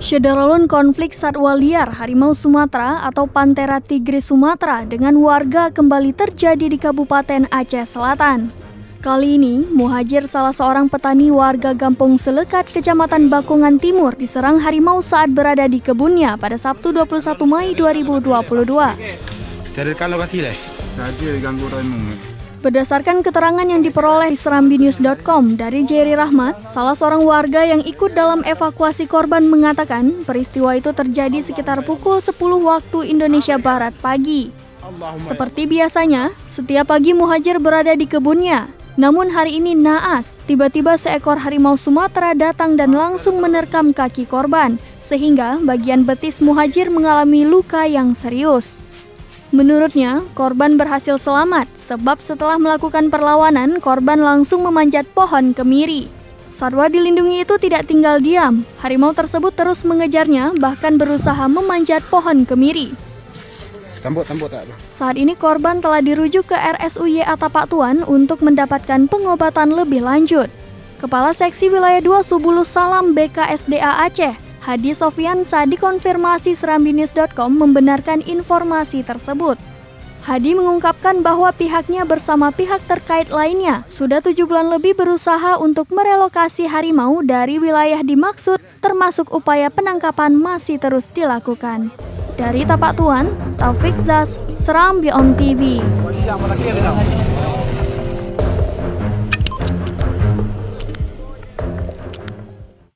Syederalun konflik satwa liar harimau Sumatera atau Panthera tigris Sumatera dengan warga kembali terjadi di Kabupaten Aceh Selatan. Kali ini, Muhajir, salah seorang petani warga Gampong Selekat, Kecamatan Bakungan Timur, diserang harimau saat berada di kebunnya pada Sabtu 21 Mei 2022. Berdasarkan keterangan yang diperoleh di serambinews.com dari Jerry Rahmat, salah seorang warga yang ikut dalam evakuasi korban mengatakan peristiwa itu terjadi sekitar pukul 10 waktu Indonesia Barat pagi. Seperti biasanya, setiap pagi Muhajir berada di kebunnya. Namun hari ini naas, tiba-tiba seekor harimau Sumatera datang dan langsung menerkam kaki korban, sehingga bagian betis Muhajir mengalami luka yang serius. Menurutnya, korban berhasil selamat sebab setelah melakukan perlawanan, korban langsung memanjat pohon kemiri. Satwa dilindungi itu tidak tinggal diam. Harimau tersebut terus mengejarnya, bahkan berusaha memanjat pohon kemiri. Saat ini korban telah dirujuk ke RSUY Atapak Tuan untuk mendapatkan pengobatan lebih lanjut. Kepala Seksi Wilayah 2 Subulus Salam BKSDA Aceh, Hadi Sofiansa, dikonfirmasi serambinews.com membenarkan informasi tersebut. Hadi mengungkapkan bahwa pihaknya bersama pihak terkait lainnya sudah 7 bulan lebih berusaha untuk merelokasi harimau dari wilayah dimaksud, termasuk upaya penangkapan masih terus dilakukan. Dari Tapak Tuan, Taufik Zaz, Seram Beyond TV.